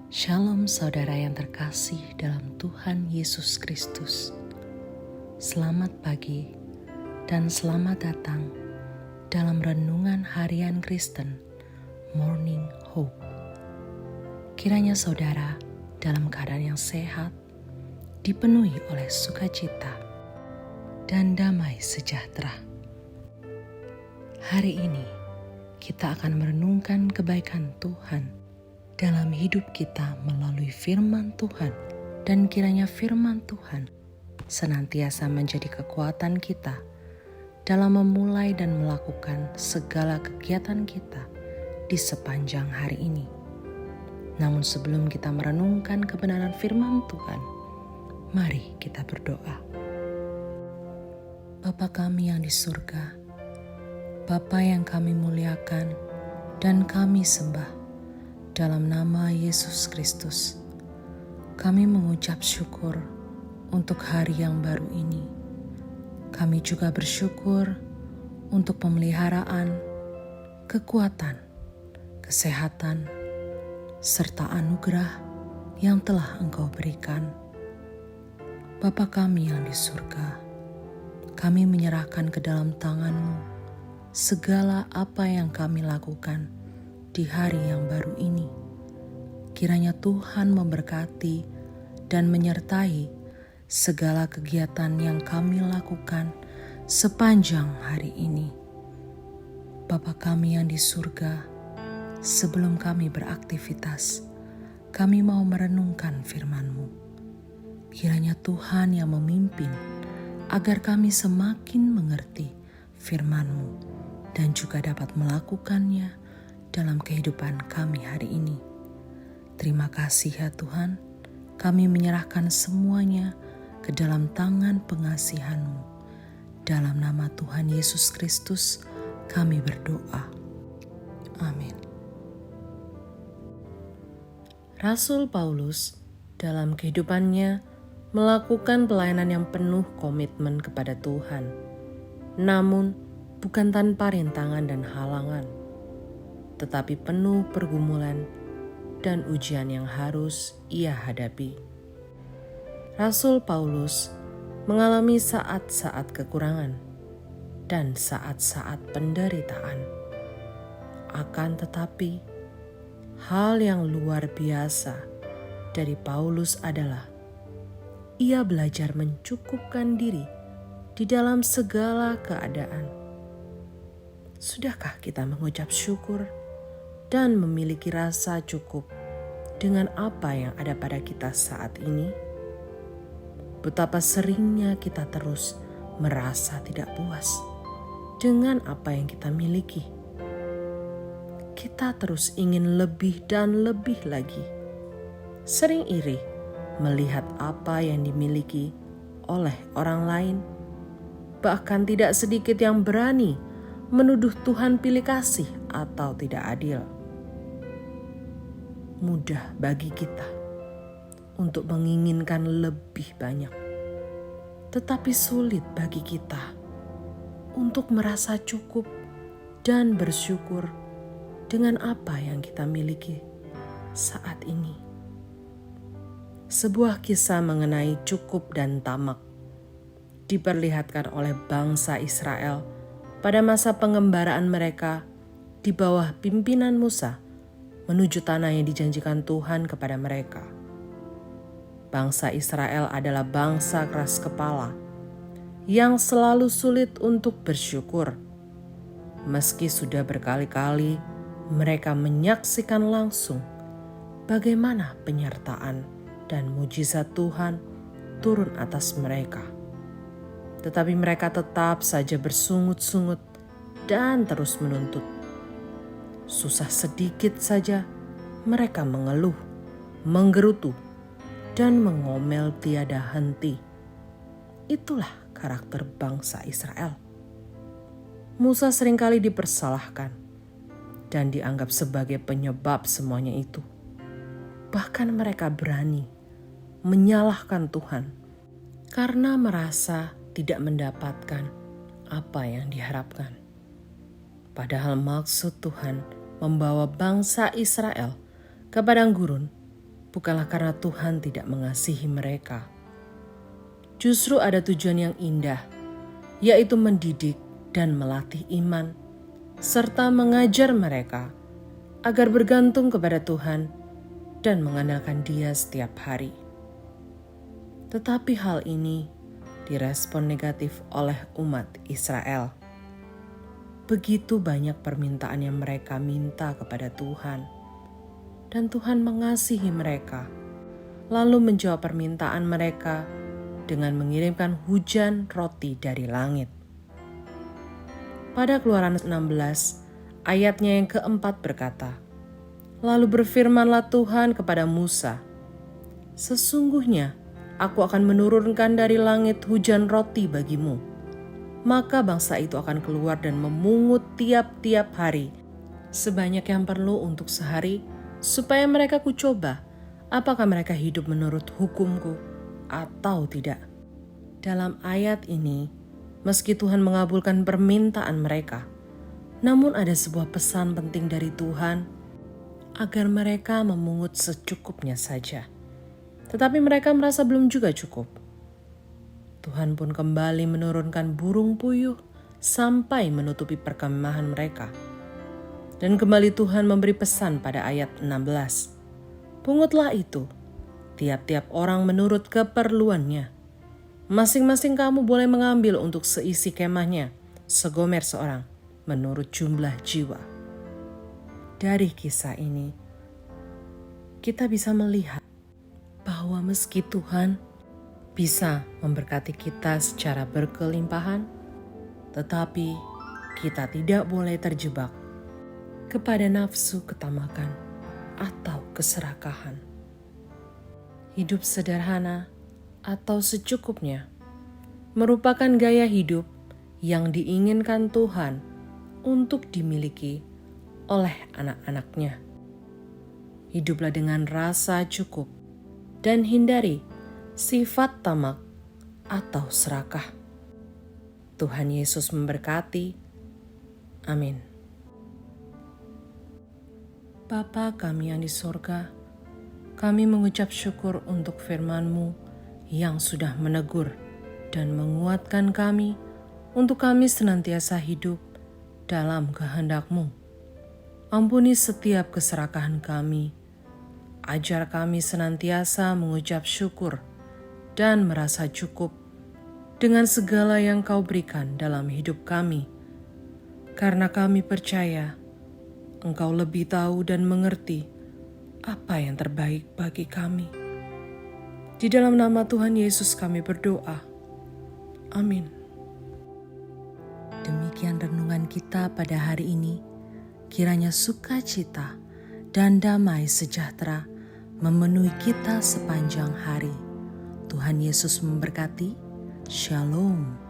Shalom saudara yang terkasih dalam Tuhan Yesus Kristus. Selamat pagi dan selamat datang dalam Renungan Harian Kristen Morning Hope. Kiranya saudara dalam keadaan yang sehat, dipenuhi oleh sukacita dan damai sejahtera. Hari ini kita akan merenungkan kebaikan Tuhan dalam hidup kita melalui firman Tuhan, dan kiranya firman Tuhan senantiasa menjadi kekuatan kita dalam memulai dan melakukan segala kegiatan kita di sepanjang hari ini. Namun sebelum kita merenungkan kebenaran firman Tuhan, mari kita berdoa. Bapa kami yang di surga, Bapa yang kami muliakan dan kami sembah, dalam nama Yesus Kristus, kami mengucap syukur untuk hari yang baru ini. Kami juga bersyukur untuk pemeliharaan, kekuatan, kesehatan, serta anugerah yang telah Engkau berikan. Bapa kami yang di surga, kami menyerahkan ke dalam tangan-Mu segala apa yang kami lakukan di hari yang baru ini. Kiranya Tuhan memberkati dan menyertai segala kegiatan yang kami lakukan sepanjang hari ini. Bapa kami yang di surga, sebelum kami beraktivitas, kami mau merenungkan firman-Mu. Kiranya Tuhan yang memimpin agar kami semakin mengerti firman-Mu dan juga dapat melakukannya dalam kehidupan kami hari ini. Terima kasih ya Tuhan, kami menyerahkan semuanya ke dalam tangan pengasihan-Mu. Dalam nama Tuhan Yesus Kristus kami berdoa. Amin. Rasul Paulus dalam kehidupannya melakukan pelayanan yang penuh komitmen kepada Tuhan, namun bukan tanpa rintangan dan halangan, tetapi penuh pergumulan dan ujian yang harus ia hadapi. Rasul Paulus mengalami saat-saat kekurangan dan saat-saat penderitaan. Akan tetapi, hal yang luar biasa dari Paulus adalah ia belajar mencukupkan diri di dalam segala keadaan. Sudahkah kita mengucap syukur dan memiliki rasa cukup dengan apa yang ada pada kita saat ini? Betapa seringnya kita terus merasa tidak puas dengan apa yang kita miliki. Kita terus ingin lebih dan lebih lagi. Sering iri melihat apa yang dimiliki oleh orang lain. Bahkan tidak sedikit yang berani menuduh Tuhan pilih kasih atau tidak adil. Mudah bagi kita untuk menginginkan lebih banyak, tetapi sulit bagi kita untuk merasa cukup dan bersyukur dengan apa yang kita miliki saat ini. Sebuah kisah mengenai cukup dan tamak diperlihatkan oleh bangsa Israel pada masa pengembaraan mereka di bawah pimpinan Musa menuju tanah yang dijanjikan Tuhan kepada mereka. Bangsa Israel adalah bangsa keras kepala yang selalu sulit untuk bersyukur. Meski sudah berkali-kali mereka menyaksikan langsung bagaimana penyertaan dan mujizat Tuhan turun atas mereka. Tetapi mereka tetap saja bersungut-sungut dan terus menuntut. Susah sedikit saja mereka mengeluh, menggerutu, dan mengomel tiada henti. Itulah karakter bangsa Israel. Musa seringkali dipersalahkan dan dianggap sebagai penyebab semuanya itu. Bahkan mereka berani menyalahkan Tuhan karena merasa tidak mendapatkan apa yang diharapkan. Padahal maksud Tuhan membawa bangsa Israel ke padang gurun bukanlah karena Tuhan tidak mengasihi mereka. Justru ada tujuan yang indah, yaitu mendidik dan melatih iman, serta mengajar mereka agar bergantung kepada Tuhan dan mengandalkan Dia setiap hari. Tetapi hal ini direspon negatif oleh umat Israel. Begitu banyak permintaan yang mereka minta kepada Tuhan, dan Tuhan mengasihi mereka, lalu menjawab permintaan mereka dengan mengirimkan hujan roti dari langit. Pada Keluaran 16, ayatnya yang keempat berkata, "Lalu berfirmanlah Tuhan kepada Musa, sesungguhnya aku akan menurunkan dari langit hujan roti bagimu. Maka bangsa itu akan keluar dan memungut tiap-tiap hari, sebanyak yang perlu untuk sehari, supaya mereka kucoba, apakah mereka hidup menurut hukumku atau tidak." Dalam ayat ini, meski Tuhan mengabulkan permintaan mereka, namun ada sebuah pesan penting dari Tuhan agar mereka memungut secukupnya saja. Tetapi mereka merasa belum juga cukup. Tuhan pun kembali menurunkan burung puyuh sampai menutupi perkemahan mereka. Dan kembali Tuhan memberi pesan pada ayat 16. "Pungutlah itu, tiap-tiap orang menurut keperluannya. Masing-masing kamu boleh mengambil untuk seisi kemahnya, segomer seorang, menurut jumlah jiwa." Dari kisah ini, kita bisa melihat bahwa meski Tuhan bisa memberkati kita secara berkelimpahan, tetapi kita tidak boleh terjebak kepada nafsu ketamakan atau keserakahan. Hidup sederhana atau secukupnya merupakan gaya hidup yang diinginkan Tuhan untuk dimiliki oleh anak-anaknya. Hiduplah dengan rasa cukup dan hindari sifat tamak atau serakah. Tuhan Yesus memberkati. Amin. Bapa kami yang di sorga, kami mengucap syukur untuk firman-Mu yang sudah menegur dan menguatkan kami untuk kami senantiasa hidup dalam kehendak-Mu. Ampuni setiap keserakahan kami. Ajar kami senantiasa mengucap syukur dan merasa cukup dengan segala yang Kau berikan dalam hidup kami. Karena kami percaya Engkau lebih tahu dan mengerti apa yang terbaik bagi kami. Di dalam nama Tuhan Yesus kami berdoa. Amin. Demikian renungan kita pada hari ini. Kiranya sukacita dan damai sejahtera memenuhi kita sepanjang hari. Tuhan Yesus memberkati. Shalom.